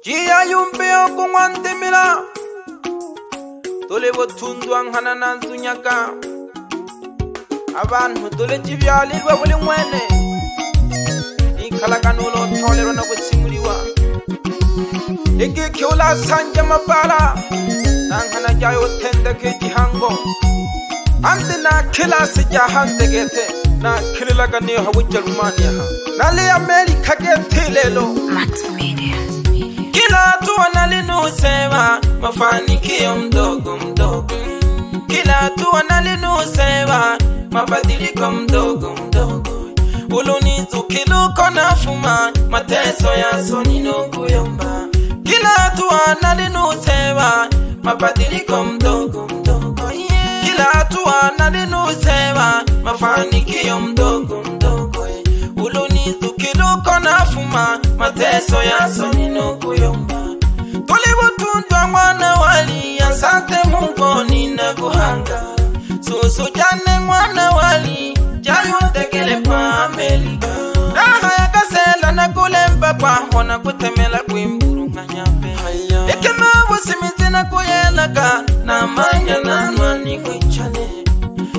Jia yumbeo kungwandimila Tole botundwa nkana nanzunyaga Abantu tole jibyalirwa buli mwene Ikhalakanulo tolero na gutsimuliwa Igi ula sanje mabala Nankana jayo tendeke jihango Andina kila sija hanze gete Na kililaga niyo hawijarumani ha Nali Amerika gete lelo Max Media. Kila tuwa nalinusewa mafanikio mdogo mdogo Kila tuwa nalinusewa mabadiliko mdogo mdogo Ulunizu kiluko nafuma mateso ya soni nukuyomba Kila tuwa nalinusewa mabadiliko mdogo mdogo Kila tuwa nalinusewa mafanikio mdogo mdogo Ulunizu kiluko nafuma mateso ya soni nukuyomba Tulibutundwa mwana wali asante Mungu ninakuhanga Susu jane mwana wali jayo tekele pa Amerika Raha ya kasela na kulemba kwa hona kutemela kuimburu nganyambe Ekema wasimizi na kuyelaka na manya na nwani kuichane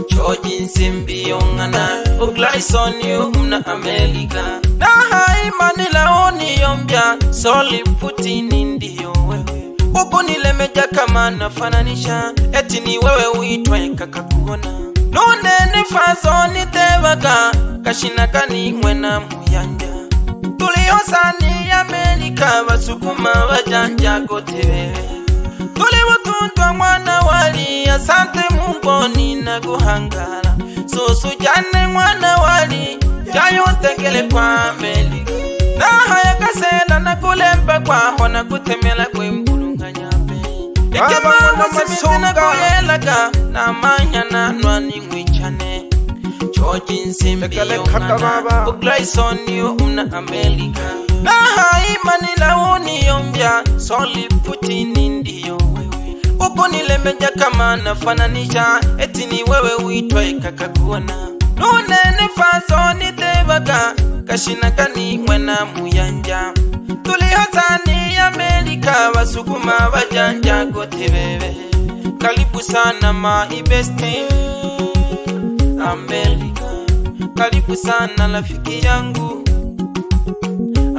Choji nsimbi yongana Uglaisoni umna Amerika Raha imani laoni yombya Soli Putini ndiyo wewe Uku nilemeja kama nafananisha Eti ni wewe uitwa ikakakuona Nune nifazo nitewaga Kashinakani mwena muyanja Tuliosani Amerika Wasukuma wajanja kote wewe Tuliwutundwa mwana wali Asante Mungu ninakuhangara Susu jane mwana wali Jayo tekele kwa Amerika Raha ya kasela na kulemba kwa hona kutemela kuimbulunga nyabe Ekema wasimizi na kuyelaka na manya na nwani mwichane Choji nsimbi yongana Uglaisoni umna Amerika Raha imani laoni yombya Soli Putini ndiyo wewe Uku nilemeja kama nafananisha Eti ni wewe uitwa ikakakuona Nune nifazo nitewaga Kashinakani mwena muyanja Tulihazani Amerika Wasukuma wajanja kote bebe Karibu sana maibesti Amerika Karibu sana rafiki yangu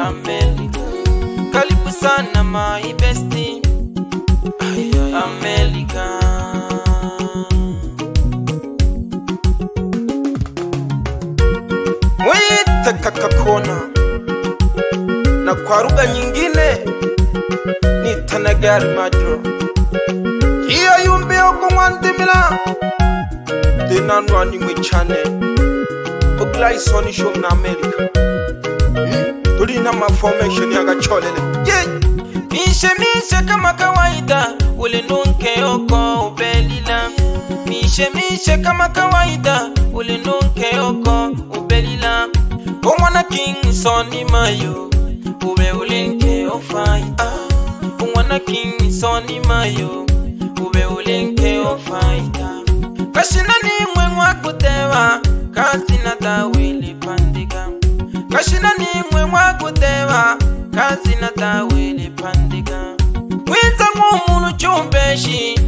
Amerika Karibu sana maibesti Amerika Mwite kakakona Na kwa lugha nyingine ni tanagari majro Iya yumbi okungwandimila Dinanwa ni mwichane Uglaisoni shum na Amerika Tulina maformation ya gacholele Mishe kama kawaida Ulinunke oko ubelila Mishe kama kawaida Ulinunke oko ubelila Umwana King Soni Mayo Ube ulinke ofaita Umwana King Soni Mayo Ube ulinke ofaita Kashina ni mwe kutewa Kazi na tawili pandika Kashina ni mwe kutewa Kazi na tawili pandika Wiza ngumulu chumbeshi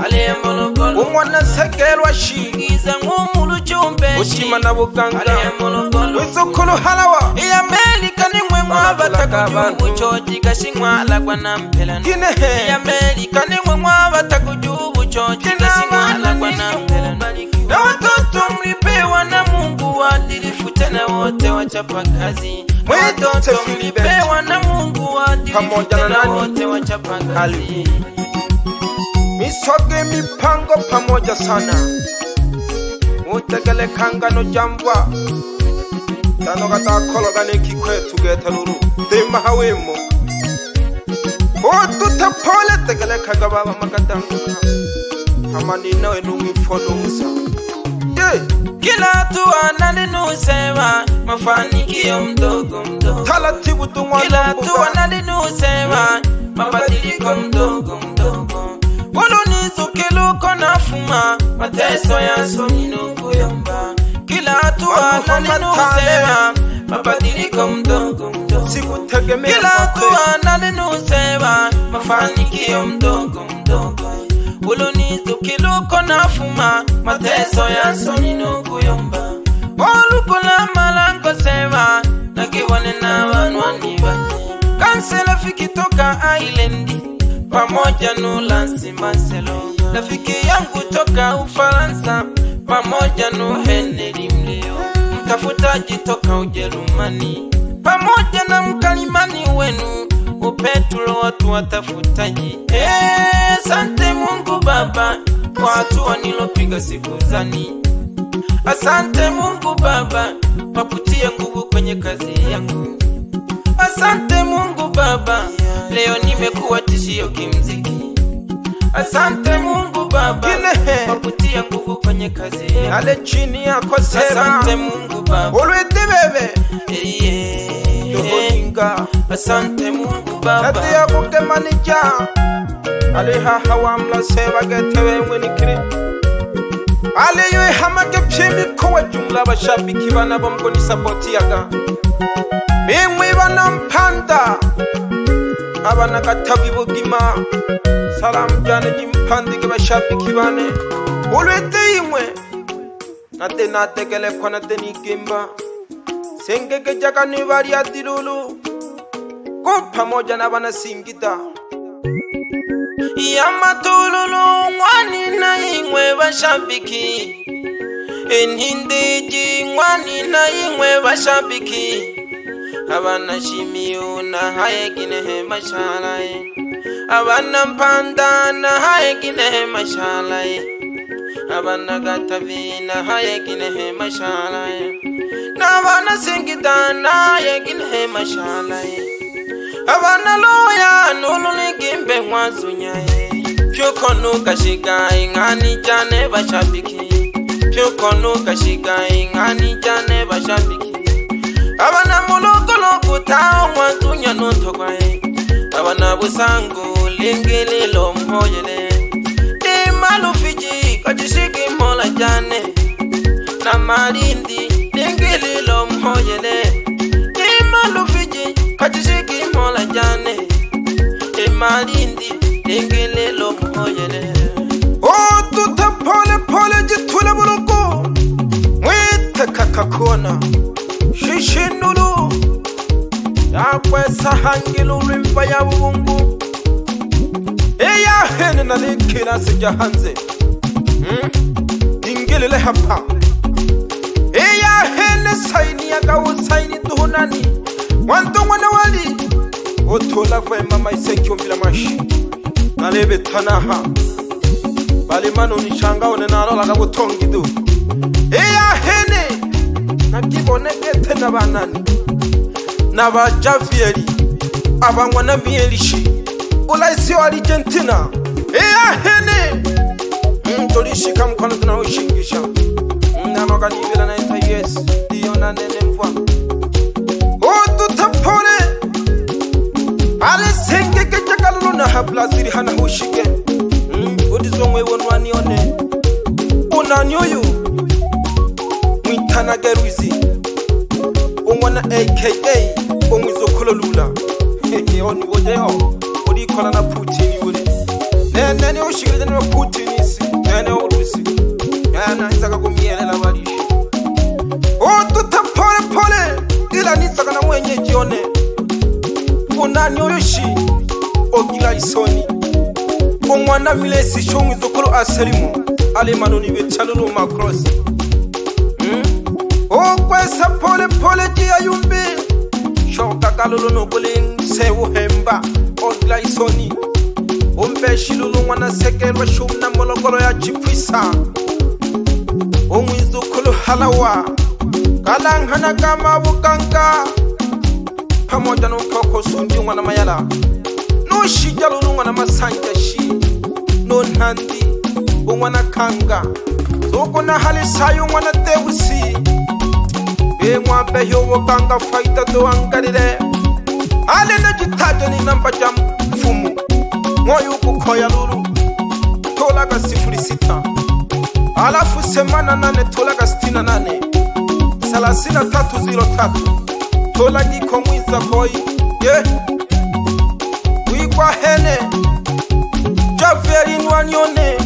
Aliyemologolo Umwana sekelwa shi Iza ngumulu chumbeshi Uchima na buganga Aliyemologolo Wizukulu halawa Iya Amerika ni mwe mwabatakujubu Choji kashingwa lagwa na mpelano Iya Amerika ni mwe mwabatakujubu Choji kashingwa lagwa na mpelano Na watoto mlipewa na Mungu Wadilifu tena wote wachapa kazi Watoto mlipewa na Mungu Wadilifu tena wote wachapa kazi Misoge mipango pamoja sana Utegele kangano jambwa Tano kata kologane kikwetu getaluru Dema hawemo Otuta pole tegele kagababa magadangu Hamani nawe nungifono usa Kila tuwa nalinusewa mafanikio mdogo mdogo Talatibu tungwa Kila tuwa nalinusewa mabadiliko mdogo mdogo Ulunizu kiluko nafuma mateso ya soni nukuyomba Kila tuwa nalinusewa mabadiliko mdogo mdogo Kila tuwa nalinusewa mafanikio mdogo mdogo. Ulunizukiluko nafuma, mateso ya soni nukuyomba. Oluko na malango sema, nakiwane na wanwani banye. Kansela fiki toka Islandi, pamoja Nulansi Marcelo. Rafiki yangu toka Ufaransa, pamoja Henry Mlio. Mtafutaji toka Ujerumani, pamoja na mkalimani wenu Petro, watu watafutaji. Asante Mungu Baba kwa hatua nilopiga siku zani. Asante Mungu Baba kwa kutia nguvu kwenye kazi yangu. Asante Mungu Baba leo nimekuwa tishio kimziki. Asante Mungu Baba kwa kutia nguvu kwenye kazi yangu. Ale chini yako sema asante Mungu Baba. Ulwete bebe asante Mungu Baba. Tati ya kuke manija ale hawa mla seba getewe mweni kiri. Ale yue hamake pshimi kowa jumla bashabiki bana bomgoni sapoti yaga. Mimwi bana mpanda abana katabi bugima. Salam jane jimpandi ke bashabiki bane. Ulwete imwe nate nate kele kwa nate nikimba. Sengeke jaka ni varia dilulu ko pamoja na bana Singida. Yamatululu mwani na ingwe bashabiki. Enhindiji mwani na ingwe bashabiki. Abana shimiyu na haegine mashalaye. Abana mpanda na haegine mashalaye. Abana gatavi na haegine mashalaye. Abana Singida na yegine mashalaye. Abana loya nuluni gimbe mwazunyaye. Pyukono kashiga ingani jane bashabiki. Pyukono kashiga ingani jane bashabiki. Abana mulokolo kutao mwazunya notokwaye. Abana busangu lingili lo mhoyele. Di malufiji kajishiki mola jane. Na marindi lingili lo mhoyele. Di malufiji kajishiki mola jane. Di marindi lingili lo mhoyele. Oh tuta pole pole jitule buloko. Mwite kakakona shishinulu yakwe sahangilu rimba ya bubungu. Eya hene nalikila sija hanze ingilile hapa. Eya hene saini ya gawo saini tuhunani wanto wana wali otola kwa mama isekyo mbila mashi nalebe tanaha bali manu nishanga one narola gabo tongidu. Eya hene nakibonekete nabanani nabajavieri abangwa na mielishi ulaisi wa Argentina. Eya hene mtolishika mkono tunaoshingisha nanoga nibila na ita yes diyo na nene mfwa otu tapole ale sengeke jakalulu na hablaziri hana hushike udizongwe wonu anione unanyoyu mwitana geruizi umwana aka umwizokolo lula. Onu wojeho uri kola na Putin uri nene ushigeze na Putin isi nene urusi yana izaka kumielela balishi otuta pole pole ila nizaka na mwenye jione unani oyoshi ogila isoni umwana milesi shomwizokolo aselimu alimanuni bechalulu makrosi. Okwesa pole pole jia yumbi shoka kalulu nukuling sewu hemba ogla isoni umbe shilulu mwana sekelwa shumna molokolo ya chipwisa umwizukulu halawa kalang hana kama bukanga pamoja nukoko sundi mwana mayala nushijalulu mwana masanja shi nunhandi umwana kanga soko na hali sayu mwana tewusi. Mwa beyo wakanga faita do angarire ale na jitajo ni namba jam fumu moyo kukoya lulu tolaga 06 alafu semana nane tolaga 68 3303 tolagi komwiza koi ye wikwa hene Javeri nwanyone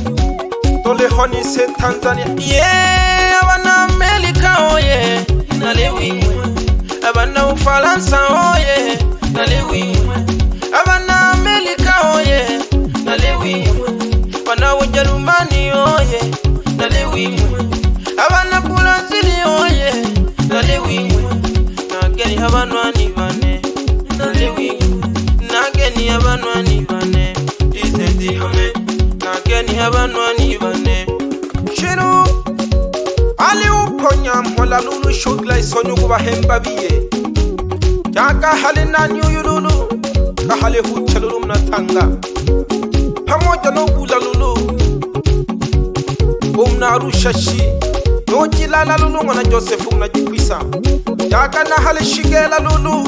Tole honi se Tanzania Yeah, abana Amerika oye Nalewi Abana Ufaransa oye Nalewi Abana Amerika oye Nalewi Abana Ujerumani oye Nalewi Abana Brazili oye Nalewi Nageni abanwani bane Nalewi Nageni abanwani bane Isenti hame Nageni abanwani bane Shiru Ali uponya mhola lulu shugla isonyu kubahemba biye Jaka hali na nyuyululu Kahali huchalulu mnatanga Pamoja no gula lulu Umna rushashi Nojilala lulu mwana Joseph mna jikwisa Jaka na hali shigela lulu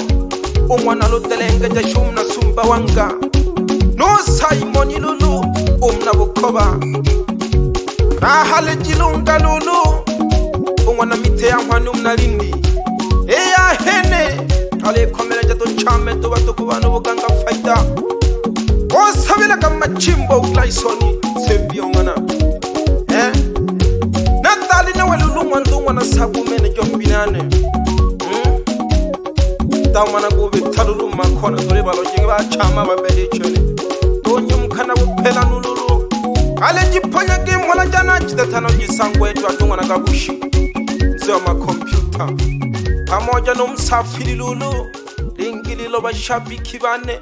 Umwana lutelenga jashumna sumba wanga No Simoni lulu Umna bukoba Na hali jilunga lulu Umwana mitea mwanu mna lindi Eya hene Hali komele jato chame tuwa tukubano buganga faida Osabila kama chimbo uglaisoni Sebiongana Natali na walulu mwandu wana sabu mene jombinane Taumana gobe talulu makona Dore balo jingiba chama babeli chone Tonyo mkana wupela nululu Kale jiponya game wala jana Chitatano jisangu etu adunga na gabushi Zoma kompyuta Pamoja no msafiri lulu Lingili loba shabiki bane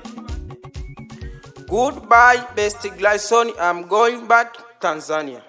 Goodbye, Best Glyson. I'm going back Tanzania.